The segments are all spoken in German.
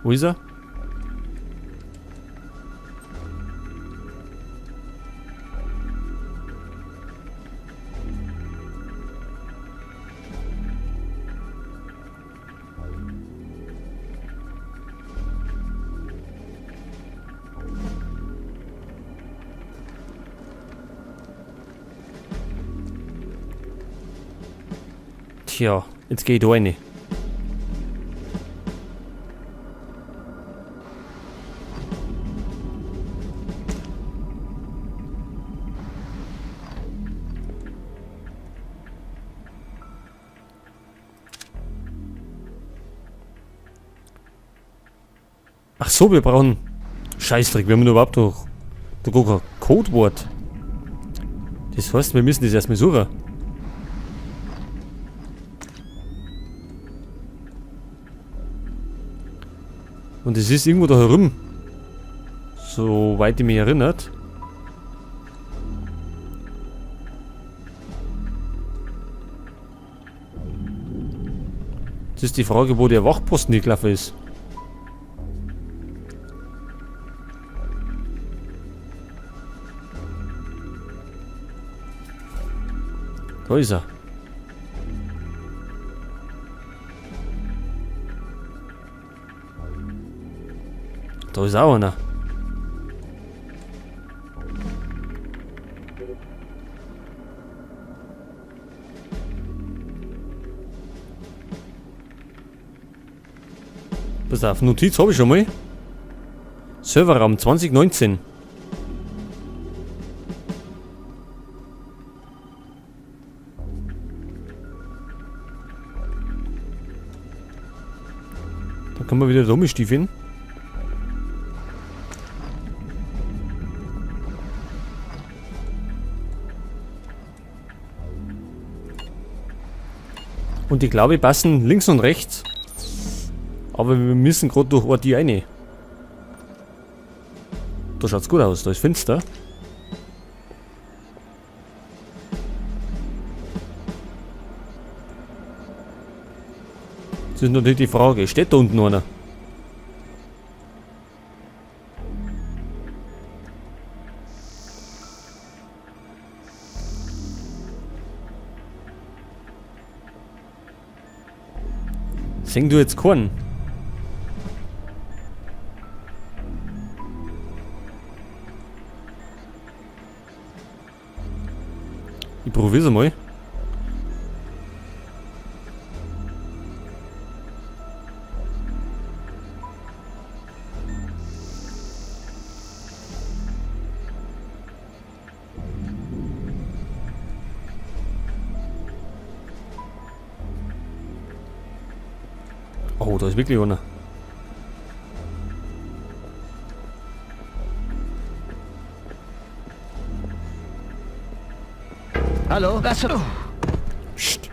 Wo ist er? Tja, jetzt geht da rein. Ach so, wir brauchen... Scheißdreck, wir haben überhaupt noch gar kein Codewort. Das heißt, wir müssen das erstmal suchen. Und es ist irgendwo da herum. Soweit ich mich erinnert. Jetzt ist die Frage, wo der Wachposten gelaufen ist. Da ist er. Da ist auch einer. Pass auf, Notiz habe ich schon mal. Serverraum 2019. Da kann man wieder da rumstiefeln. Und ich glaube, passen links und rechts. Aber wir müssen gerade durch Ort die eine. Da schaut's gut aus, da ist finster. Jetzt ist natürlich die Frage, steht da unten einer? Sing du jetzt keinen? Ich probiere mal. Oh, da ist wirklich einer. Hallo? Was? Psst.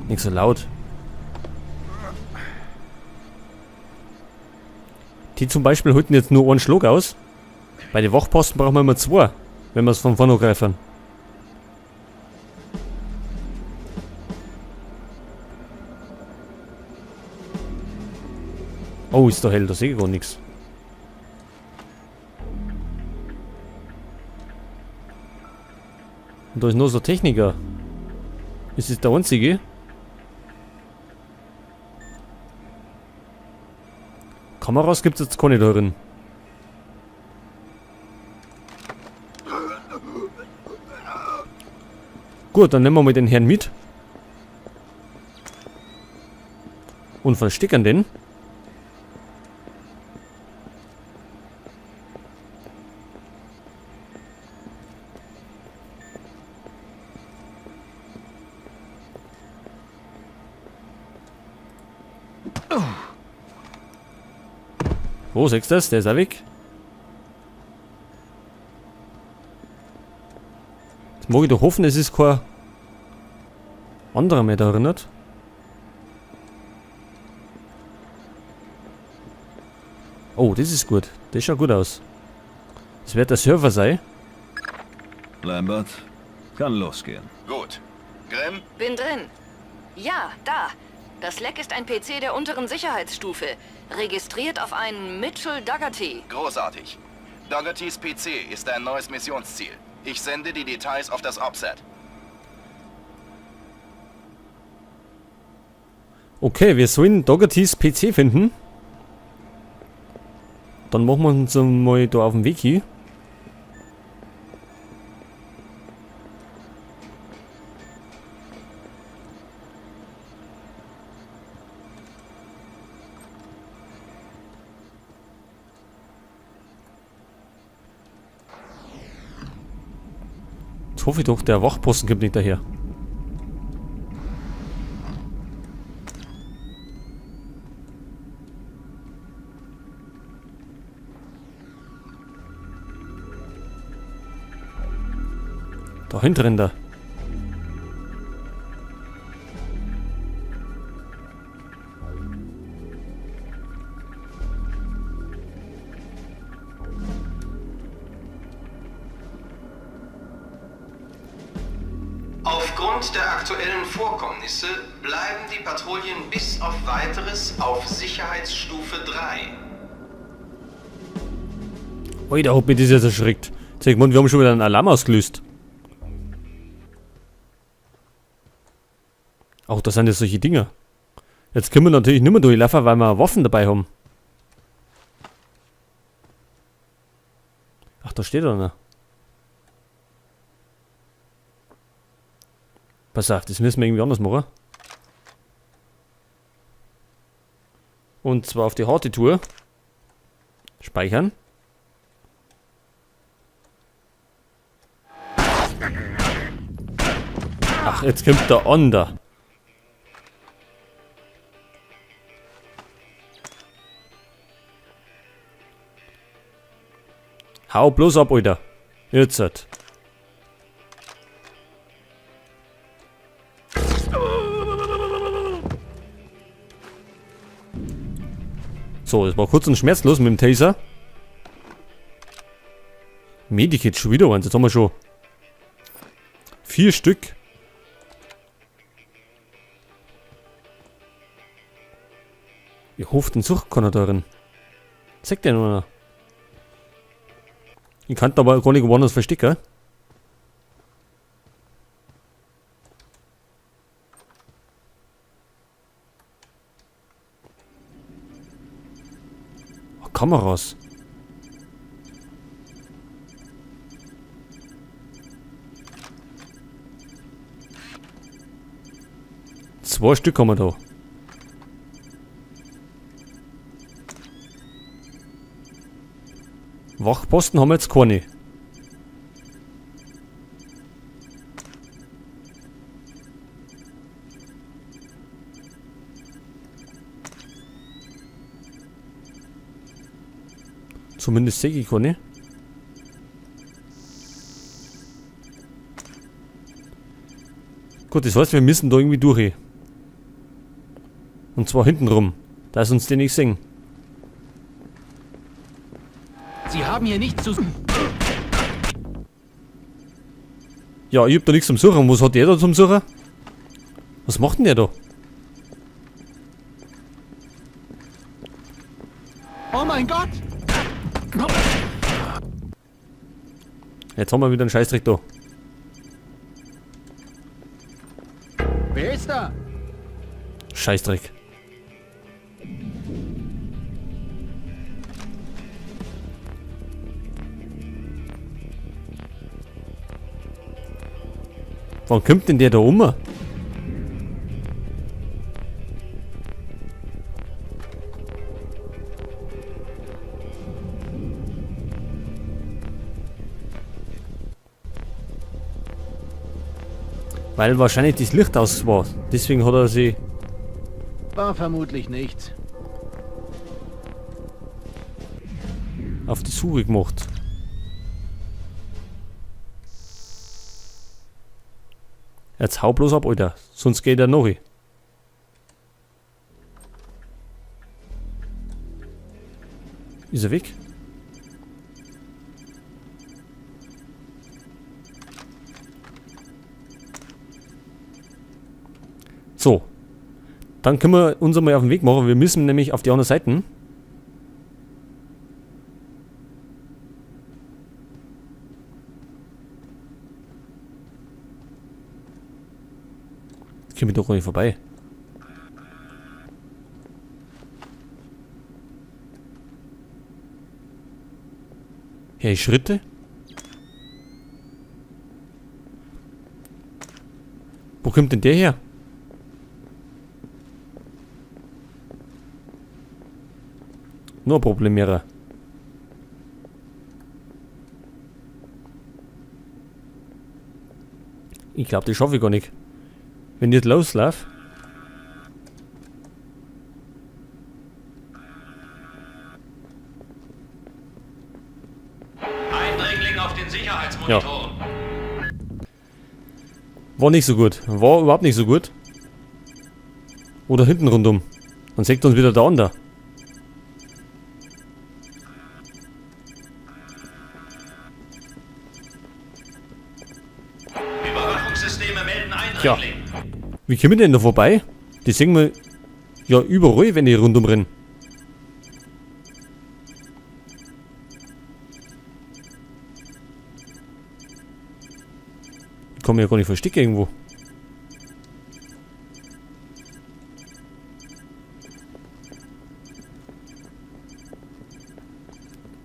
Nicht so laut. Die zum Beispiel halten jetzt nur einen Schlag aus. Bei den Wachposten brauchen wir immer zwei, wenn wir es von vorne greifen. Oh, ist da hell, da sehe ich gar nichts. Und da ist noch so ein Techniker. Ist das der einzige? Kameras gibt es jetzt keine da drin. Gut, dann nehmen wir mal den Herrn mit. Und verstecken den. Wo, siehst du das? Der ist auch weg. Jetzt mag ich doch hoffen, es ist kein anderer mehr da erinnert. Oh, das ist gut. Das schaut gut aus. Das wird der Server sein. Lambert, kann losgehen. Gut. Grimm? Bin drin. Ja, da. Das Leck ist ein PC der unteren Sicherheitsstufe. Registriert auf einen Mitchell Dougherty. Großartig. Doughertys PC ist ein neues Missionsziel. Ich sende die Details auf das Offset. Okay, wir sollen Doughertys PC finden. Dann machen wir uns mal da auf den Weg hier. Jetzt hoffe ich doch, der Wachposten kommt nicht daher. Da hinten rennt er. Aufgrund der aktuellen Vorkommnisse bleiben die Patrouillen bis auf Weiteres auf Sicherheitsstufe 3. Ui, da hat mich das jetzt erschreckt. Zeig mal, wir haben schon wieder einen Alarm ausgelöst. Auch das sind ja solche Dinger. Jetzt können wir natürlich nicht mehr durchlaufen, weil wir Waffen dabei haben. Ach, da steht einer. Pass auf, das müssen wir irgendwie anders machen. Und zwar auf die harte Tour. Speichern. Ach, jetzt kommt der Onder. Hau bloß ab, Alter. Jetzt hat. So, das war kurz und schmerzlos mit dem Taser. Medikit schon wieder eins. Jetzt haben wir schon 4 Stück. Ich hoffe, den sucht keiner darin. Sagt der nur noch. Ich kann aber gar nicht woanders verstecken. Oh, Kameras. Zwei Stück haben wir da. Wachposten haben wir jetzt keine. Zumindest sehe ich keine. Gut, das heißt, wir müssen da irgendwie durch. Und zwar hinten rum. Da ist uns den nicht sehen. Sie haben hier nichts zu... Ja, ich hab da nichts zum Suchen. Was hat der da zum Suchen? Was macht denn der da? Oh mein Gott! Jetzt haben wir wieder einen Scheißdreck da. Wer ist da? Scheißdreck. Wann kommt denn der da um? Weil wahrscheinlich das Licht aus war. Deswegen hat er sie War vermutlich nichts. auf die Suche gemacht. Jetzt hau bloß ab, Alter. Sonst geht er noch. Ist er weg? So. Dann können wir uns einmal auf den Weg machen. Wir müssen nämlich auf die andere Seite. Jetzt können wir doch gar nicht vorbei. Hey, Schritte? Wo kommt denn der her? Nur Problemierer. Ich glaube, das schaffe ich gar nicht. Wenn ich jetzt loslaufe. Eindringling auf den Sicherheitsmonitoren. War nicht so gut. War überhaupt nicht so gut. Oder hinten rundum. Dann sagt uns wieder der andere. Überwachungssysteme melden Ja. Eindringling. Wie kommen wir denn da vorbei? Die sehen wir ja überall, wenn ich rundum renne. Ich kann mich ja gar nicht verstecken irgendwo.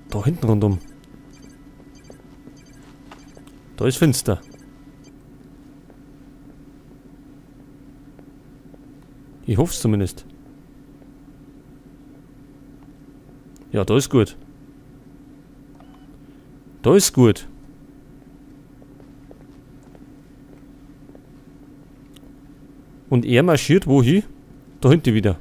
Da hinten rundum. Da ist finster. Ich hoffe es zumindest. Ja, da ist gut. Da ist gut. Und er marschiert wohin? Da hinten wieder.